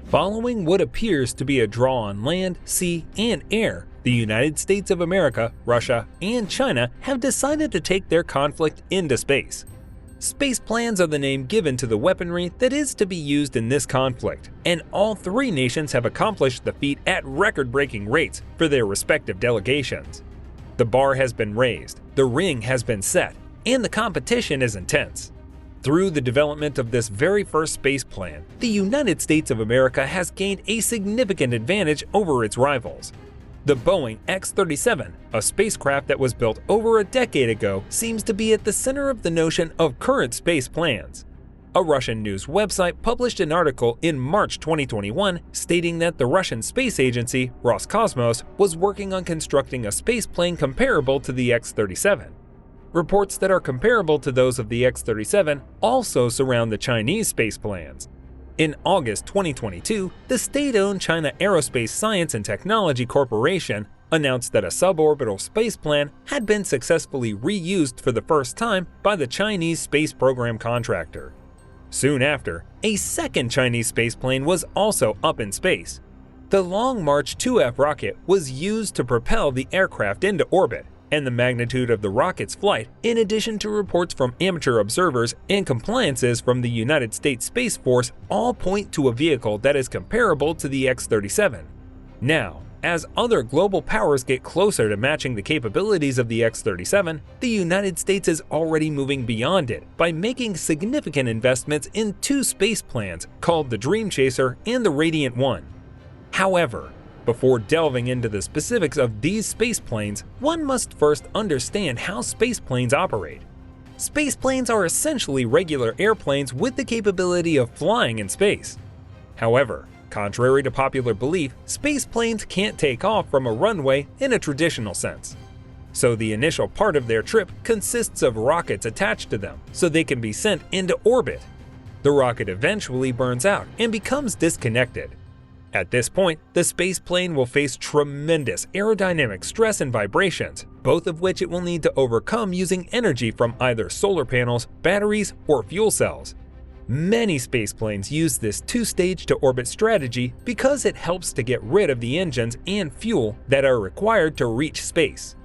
Following what appears to be a draw on land, sea, and air, the United States of America, Russia, and China have decided to take their conflict into space. Space plans are the name given to the weaponry that is to be used in this conflict, and all three nations have accomplished the feat at record-breaking rates for their respective delegations. The bar has been raised, the ring has been set, and the competition is intense. Through the development of this very first space plan, the United States of America has gained a significant advantage over its rivals. The Boeing X-37, a spacecraft that was built over a decade ago, seems to be at the center of the notion of current space plans. A Russian news website published an article in March 2021 stating that the Russian space agency, Roscosmos, was working on constructing a spaceplane comparable to the X-37. Reports that are comparable to those of the X-37 also surround the Chinese space plans. In August 2022, the state-owned China Aerospace Science and Technology Corporation announced that a suborbital space plan had been successfully reused for the first time by the Chinese space program contractor. Soon after, a second Chinese spaceplane was also up in space. The Long March 2F rocket was used to propel the aircraft into orbit, and the magnitude of the rocket's flight, in addition to reports from amateur observers and compliances from the United States Space Force, all point to a vehicle that is comparable to the X-37. Now, as other global powers get closer to matching the capabilities of the X-37, the United States is already moving beyond it by making significant investments in two space plans called the Dream Chaser and the Radiant One. However, before delving into the specifics of these spaceplanes, one must first understand how spaceplanes operate. Spaceplanes are essentially regular airplanes with the capability of flying in space. However, contrary to popular belief, spaceplanes can't take off from a runway in a traditional sense. So the initial part of their trip consists of rockets attached to them so they can be sent into orbit. The rocket eventually burns out and becomes disconnected. At this point, the spaceplane will face tremendous aerodynamic stress and vibrations, both of which it will need to overcome using energy from either solar panels, batteries, or fuel cells. Many spaceplanes use this two-stage to orbit strategy because it helps to get rid of the engines and fuel that are required to reach space.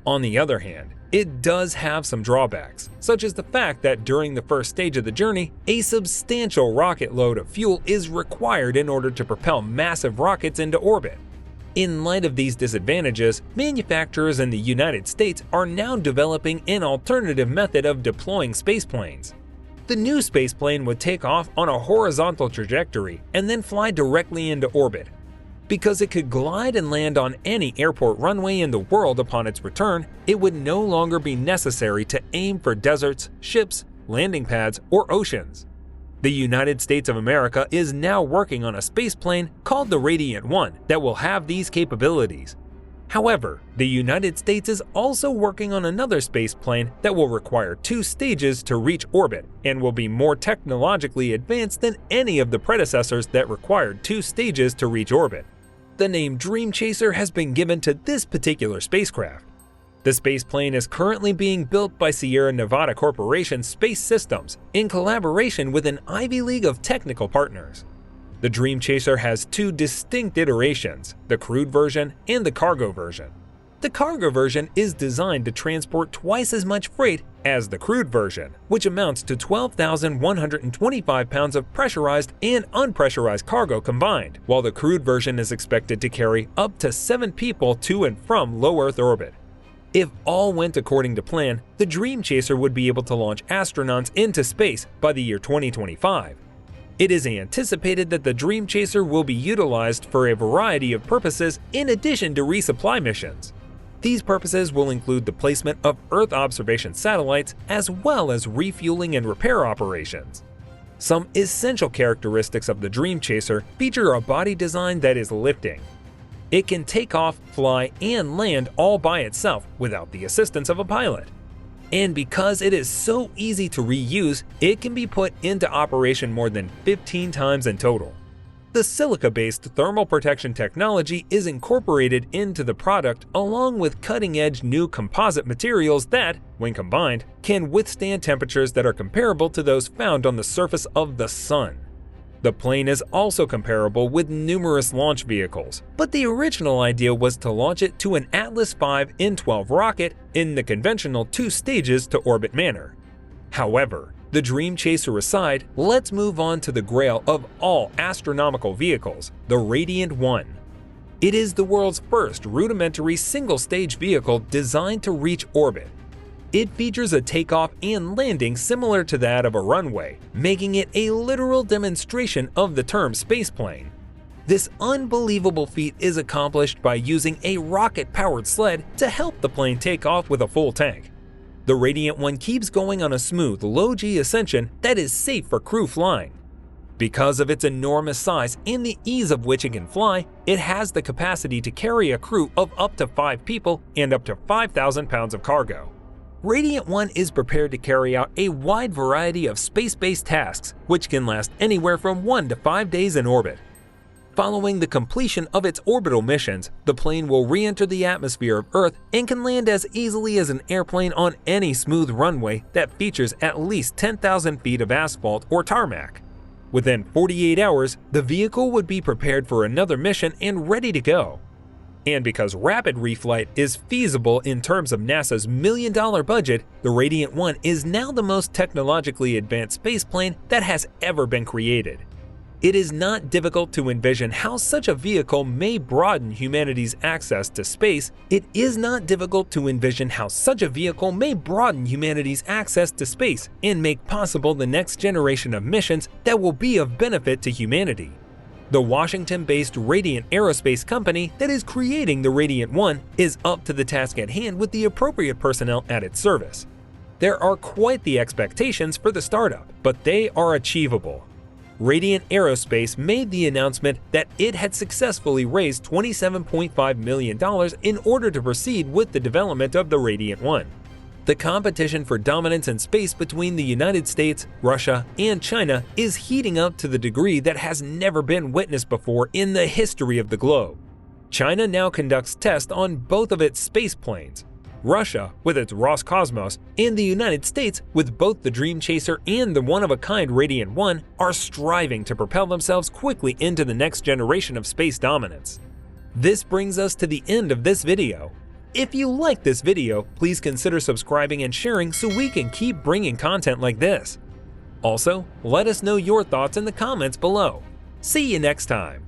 On the other hand, it does have some drawbacks, such as the fact that during the first stage of the journey, a substantial rocket load of fuel is required in order to propel massive rockets into orbit. In light of these disadvantages, manufacturers in the United States are now developing an alternative method of deploying spaceplanes. The new spaceplane would take off on a horizontal trajectory and then fly directly into orbit. Because it could glide and land on any airport runway in the world upon its return, it would no longer be necessary to aim for deserts, ships, landing pads, or oceans. The United States of America is now working on a spaceplane called the Radiant One that will have these capabilities. However, the United States is also working on another spaceplane that will require two stages to reach orbit and will be more technologically advanced than any of the predecessors that required two stages to reach orbit. The name Dream Chaser has been given to this particular spacecraft. The spaceplane is currently being built by Sierra Nevada Corporation Space Systems in collaboration with an Ivy League of technical partners. The Dream Chaser has two distinct iterations, the crewed version and the cargo version. The cargo version is designed to transport twice as much freight as the crewed version, which amounts to 12,125 pounds of pressurized and unpressurized cargo combined, while the crewed version is expected to carry up to 7 people to and from low Earth orbit. If all went according to plan, the Dream Chaser would be able to launch astronauts into space by the year 2025. It is anticipated that the Dream Chaser will be utilized for a variety of purposes in addition to resupply missions. These purposes will include the placement of Earth observation satellites as well as refueling and repair operations. Some essential characteristics of the Dream Chaser feature a body design that is lifting. It can take off, fly, and land all by itself without the assistance of a pilot. And because it is so easy to reuse, it can be put into operation more than 15 times in total. The silica-based thermal protection technology is incorporated into the product along with cutting-edge new composite materials that, when combined, can withstand temperatures that are comparable to those found on the surface of the Sun. The plane is also comparable with numerous launch vehicles, but the original idea was to launch it to an Atlas V N-12 rocket in the conventional 2 stages to orbit manner. However, the Dream Chaser aside, let's move on to the grail of all astronomical vehicles, the Radiant 1. It is the world's first rudimentary single-stage vehicle designed to reach orbit. It features a takeoff and landing similar to that of a runway, making it a literal demonstration of the term spaceplane. This unbelievable feat is accomplished by using a rocket-powered sled to help the plane take off with a full tank. The Radiant 1 keeps going on a smooth, low-G ascension that is safe for crew flying. Because of its enormous size and the ease of which it can fly, it has the capacity to carry a crew of up to 5 people and up to 5,000 pounds of cargo. Radiant 1 is prepared to carry out a wide variety of space-based tasks, which can last anywhere from 1 to 5 days in orbit. Following the completion of its orbital missions, the plane will re-enter the atmosphere of Earth and can land as easily as an airplane on any smooth runway that features at least 10,000 feet of asphalt or tarmac. Within 48 hours, the vehicle would be prepared for another mission and ready to go. And because rapid reflight is feasible in terms of NASA's $1 million budget, the Radiant 1 is now the most technologically advanced spaceplane that has ever been created. It is not difficult to envision how such a vehicle may broaden humanity's access to space. It is not difficult to envision how such a vehicle may broaden humanity's access to space and make possible the next generation of missions that will be of benefit to humanity. The Washington-based Radiant Aerospace company that is creating the Radiant 1 is up to the task at hand with the appropriate personnel at its service. There are quite the expectations for the startup, but they are achievable. Radiant Aerospace made the announcement that it had successfully raised $27.5 million in order to proceed with the development of the Radiant 1. The competition for dominance in space between the United States, Russia, and China is heating up to the degree that has never been witnessed before in the history of the globe. China now conducts tests on both of its space planes. Russia, with its Roscosmos, and the United States, with both the Dream Chaser and the one-of-a-kind Radiant 1, are striving to propel themselves quickly into the next generation of space dominance. This brings us to the end of this video. If you like this video, please consider subscribing and sharing so we can keep bringing content like this. Also, let us know your thoughts in the comments below. See you next time!